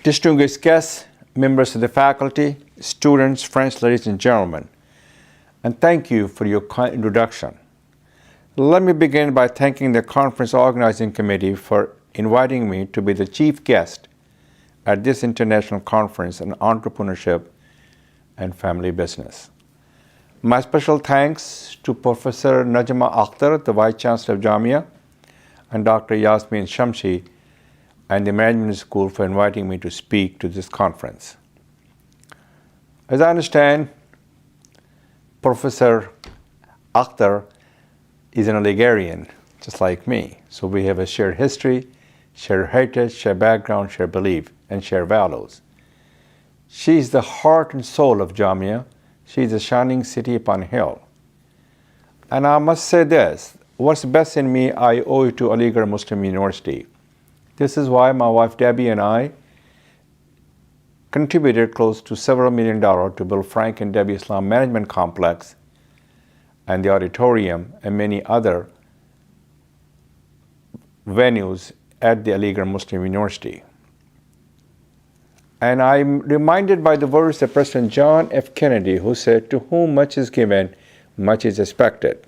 Distinguished guests, members of the faculty, students, friends, ladies and gentlemen, and thank you for your kind introduction. Let me begin by thanking the conference organizing committee for inviting me to be the chief guest at this international conference on entrepreneurship and family business. My special thanks to Professor Najma Akhtar, the Vice Chancellor of Jamia, and Dr. Yasmin Shamsi and the Management School for inviting me to speak to this conference. As I understand, Professor Akhtar is an Algerian, just like me. So we have a shared history, shared heritage, shared background, shared belief, and shared values. She is the heart and soul of Jamia. She is a shining city upon a hill. And I must say this, what's best in me, I owe it to Aligarh Muslim University. This is why my wife Debbie and I contributed close to several $1 million to build Frank and Debbie Islam Management Complex and the auditorium and many other venues at the Aligarh Muslim University. And I'm reminded by the words of President John F. Kennedy, who said, "To whom much is given, much is expected."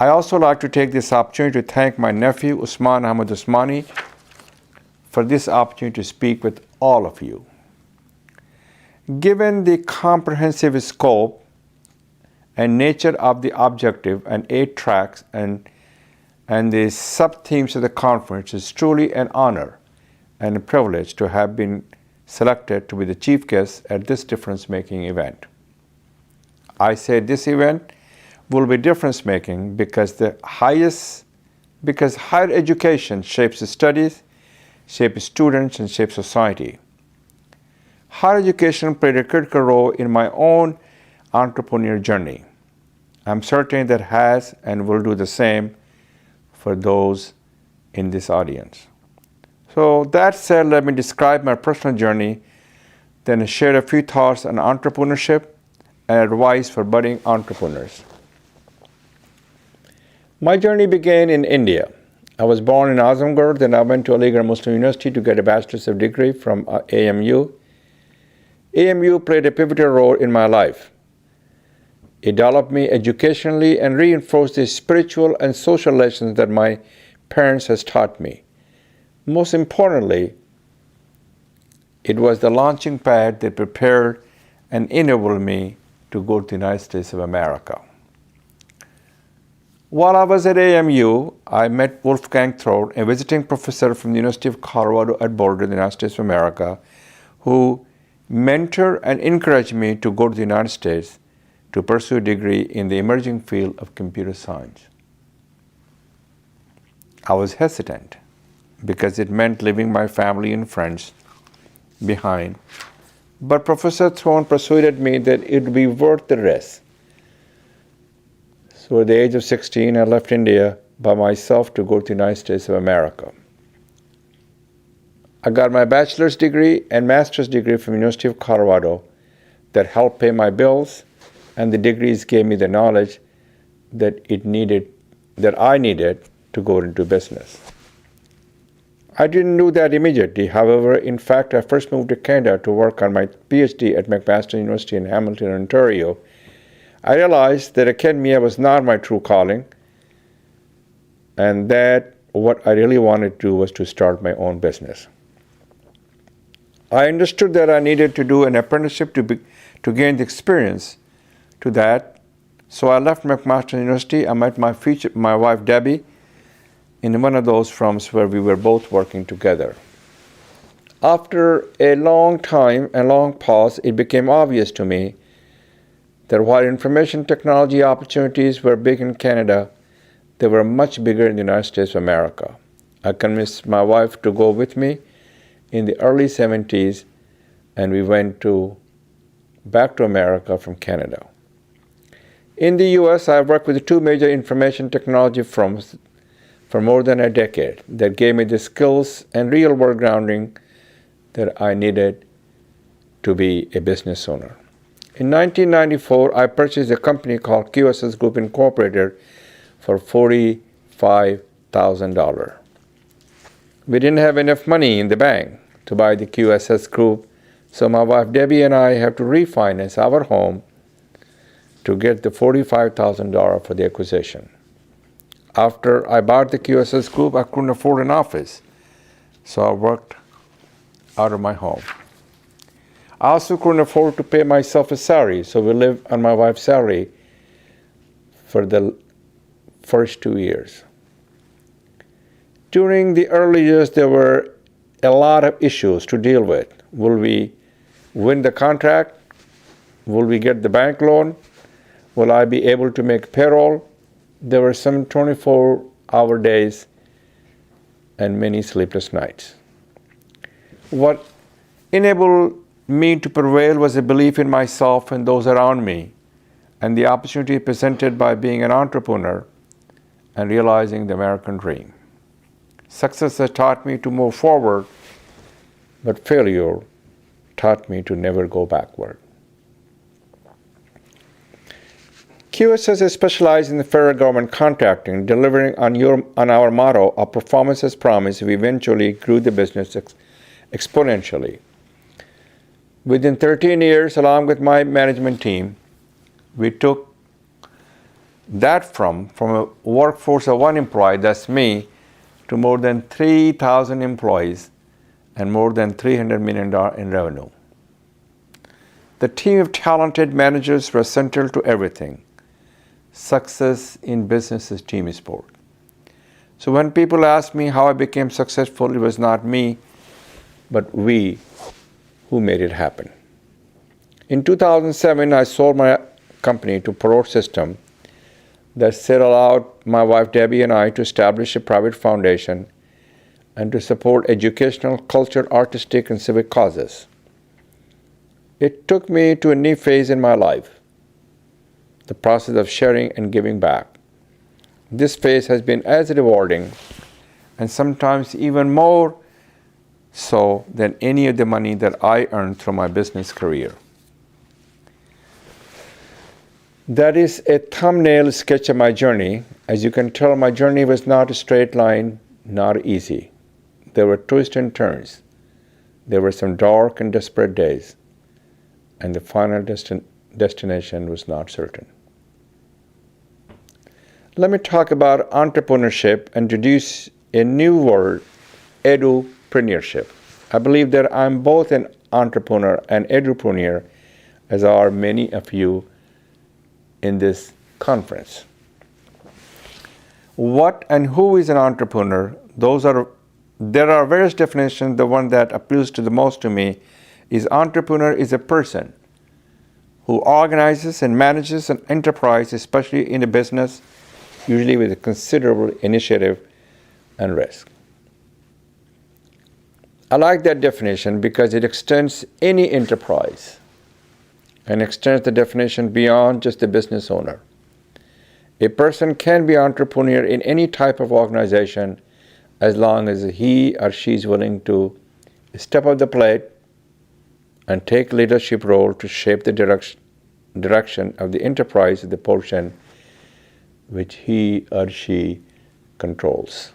I also like to take this opportunity to thank my nephew, Usman Ahmad Usmani, for this opportunity to speak with all of you. Given the comprehensive scope and nature of the objective and 8 tracks and the sub-themes of the conference, it's truly an honor and a privilege to have been selected to be the chief guest at this difference-making event. I say this event will be difference-making because higher education shapes the studies, shapes students, and shapes society. Higher education played a critical role in my own entrepreneurial journey. I'm certain that has and will do the same for those in this audience. So that said, let me describe my personal journey, then share a few thoughts on entrepreneurship and advice for budding entrepreneurs. My journey began in India. I was born in Azamgarh, then I went to Aligarh Muslim University to get a bachelor's of degree from AMU. AMU played a pivotal role in my life. It developed me educationally and reinforced the spiritual and social lessons that my parents has taught me. Most importantly, it was the launching pad that prepared and enabled me to go to the United States of America. While I was at AMU, I met Wolfgang Throat, a visiting professor from the University of Colorado at Boulder, the United States of America, who mentored and encouraged me to go to the United States to pursue a degree in the emerging field of computer science. I was hesitant because it meant leaving my family and friends behind, but Professor Throat persuaded me that it would be worth the risk. So at the age of 16, I left India by myself to go to the United States of America. I got my bachelor's degree and master's degree from the University of Colorado that helped pay my bills, and the degrees gave me the knowledge that I needed to go into business. I didn't do that immediately. However, in fact, I first moved to Canada to work on my PhD at McMaster University in Hamilton, Ontario. I realized that academia was not my true calling, and that what I really wanted to do was to start my own business. I understood that I needed to do an apprenticeship to gain the experience to that, so I left McMaster University. I met my wife Debbie in one of those firms where we were both working together. After a long time, a long pause, it became obvious to me that while information technology opportunities were big in Canada, they were much bigger in the United States of America. I convinced my wife to go with me in the early 70s, and we went back to America from Canada. In the US, I worked with 2 major information technology firms for more than a decade that gave me the skills and real-world grounding that I needed to be a business owner. In 1994, I purchased a company called QSS Group Incorporated for $45,000. We didn't have enough money in the bank to buy the QSS group. So my wife Debbie and I have to refinance our home to get the $45,000 for the acquisition. After I bought the QSS group, I couldn't afford an office, so I worked out of my home. I also couldn't afford to pay myself a salary, so we lived on my wife's salary for the first 2 years. During the early years, there were a lot of issues to deal with. Will we win the contract? Will we get the bank loan? Will I be able to make payroll? There were some 24-hour days and many sleepless nights. What enabled me to prevail was a belief in myself and those around me, and the opportunity presented by being an entrepreneur and realizing the American dream. Success has taught me to move forward, but failure taught me to never go backward. QSS is specialized in the federal government contracting, delivering on our motto of performance as promised. We eventually grew the business exponentially. Within 13 years, along with my management team, we took that from a workforce of 1 employee, that's me, to more than 3,000 employees and more than $300 million in revenue. The team of talented managers was central to everything. Success in business is team sport. So when people ask me how I became successful, it was not me, but we who made it happen. In 2007, I sold my company to Parrot System that said allowed my wife Debbie and I to establish a private foundation and to support educational, cultural, artistic, and civic causes. It took me to a new phase in my life, the process of sharing and giving back. This phase has been as rewarding and sometimes even more so than any of the money that I earned through my business career. That is a thumbnail sketch of my journey. As you can tell, my journey was not a straight line, not easy. There were twists and turns. There were some dark and desperate days, and the final destination was not certain. Let me talk about entrepreneurship and introduce a new word, edupreneurship. I believe that I'm both an entrepreneur and edupreneur, as are many of you in this conference. What and who is an entrepreneur? There are various definitions. The one that appeals to the most to me is entrepreneur is a person who organizes and manages an enterprise, especially in a business, usually with a considerable initiative and risk. I like that definition because it extends any enterprise and extends the definition beyond just the business owner. A person can be entrepreneur in any type of organization as long as he or she is willing to step up the plate and take leadership role to shape the direction of the enterprise of the portion which he or she controls.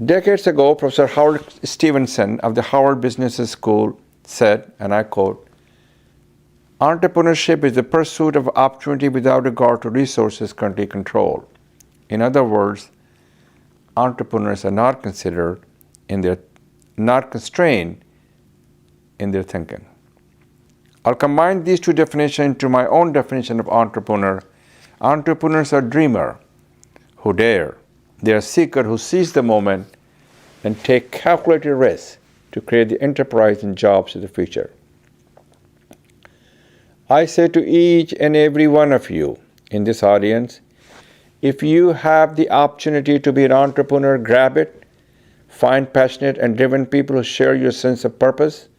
Decades ago, Professor Howard Stevenson of the Harvard Business School said, and I quote, "Entrepreneurship is the pursuit of opportunity without regard to resources currently controlled." In other words, entrepreneurs are not constrained in their thinking. I'll combine these two definitions into my own definition of entrepreneur. Entrepreneurs are dreamer who dare. They are seeker who seize the moment and take calculated risks to create the enterprise and jobs of the future. I say to each and every one of you in this audience, if you have the opportunity to be an entrepreneur, grab it. Find passionate and driven people who share your sense of purpose,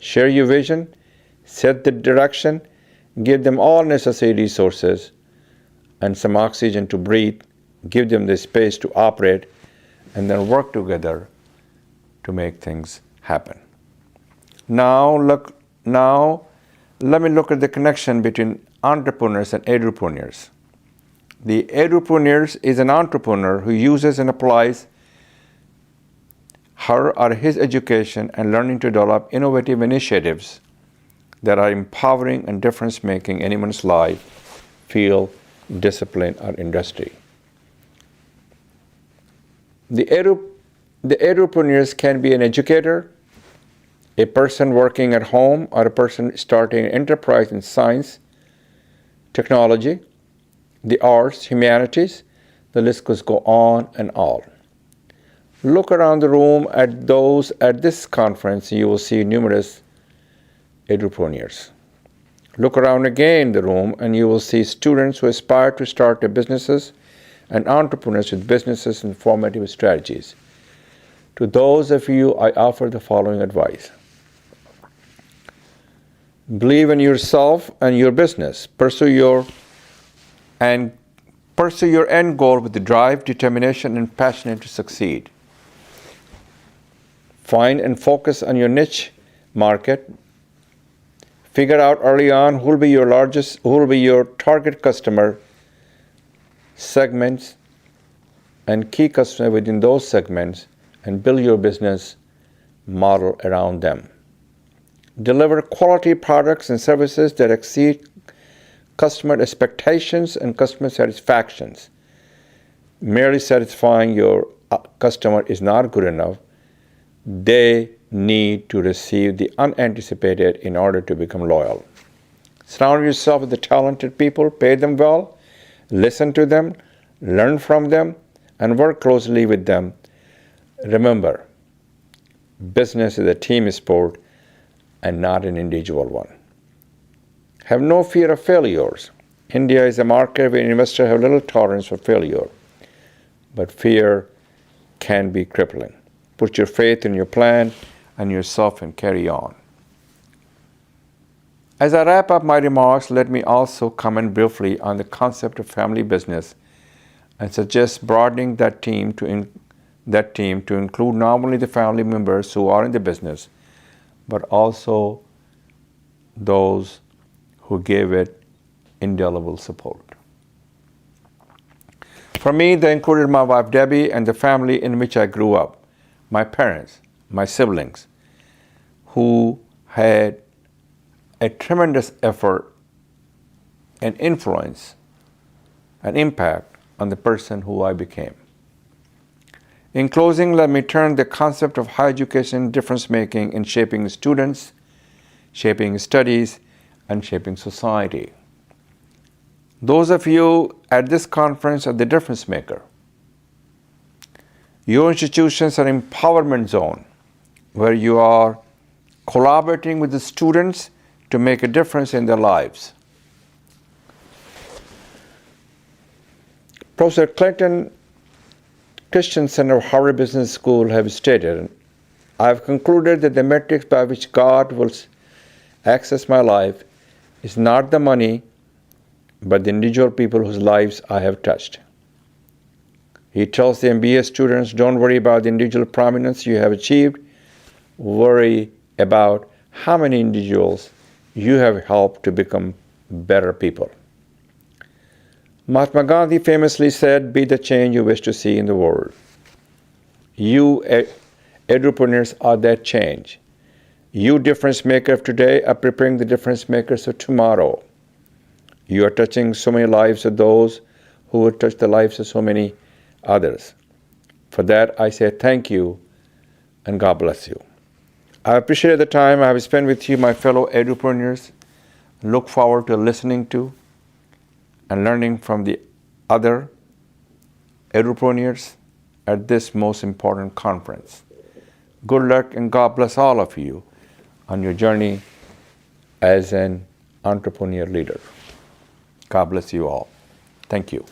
share your vision, set the direction, give them all necessary resources and some oxygen to breathe, give them the space to operate, and then work together to make things happen. Now let me look at the connection between entrepreneurs and edupreneurs. The edupreneur is an entrepreneur who uses and applies her or his education and learning to develop innovative initiatives that are empowering and difference-making anyone's life, field, discipline, or industry. The entrepreneurs can be an educator, a person working at home, or a person starting an enterprise in science, technology, the arts, humanities. The list goes on and on. Look around the room at those at this conference, you will see numerous entrepreneurs. Look around again the room and you will see students who aspire to start their businesses and entrepreneurs with businesses and formative strategies. To those of you, I offer the following advice. Believe in yourself and your business. Pursue your end goal with the drive, determination, and passion to succeed. Find and focus on your niche market. Figure out early on who will be your target customer segments and key customer within those segments, and build your business model around them. Deliver quality products and services that exceed customer expectations and customer satisfactions. Merely satisfying your customer is not good enough. They need to receive the unanticipated in order to become loyal. Surround yourself with the talented people, pay them well, listen to them, learn from them, and work closely with them. Remember, business is a team sport and not an individual one. Have no fear of failures. India is a market where investors have little tolerance for failure, but fear can be crippling. Put your faith in your plan and yourself and carry on. As I wrap up my remarks, let me also comment briefly on the concept of family business and suggest broadening that team to include not only the family members who are in the business, but also those who gave it indelible support. For me, they included my wife Debbie and the family in which I grew up. My parents, my siblings, who had a tremendous effort and influence and impact on the person who I became. In closing, let me turn the concept of higher education difference-making in shaping students, shaping studies, and shaping society. Those of you at this conference are the difference maker. Your institutions are an empowerment zone where you are collaborating with the students to make a difference in their lives. Professor Clayton Christensen of Harvard Business School have stated, I have concluded that the metrics by which God will access my life is not the money, but the individual people whose lives I have touched. He tells the MBA students, don't worry about the individual prominence you have achieved. Worry about how many individuals you have helped to become better people. Mahatma Gandhi famously said, be the change you wish to see in the world. You entrepreneurs are that change. You difference makers of today are preparing the difference makers of tomorrow. You are touching so many lives of those who will touch the lives of so many others. For that, I say thank you and God bless you. I appreciate the time I have spent with you, my fellow entrepreneurs. Look forward to listening to and learning from the other entrepreneurs at this most important conference. Good luck and God bless all of you on your journey as an entrepreneur leader. God bless you all. Thank you.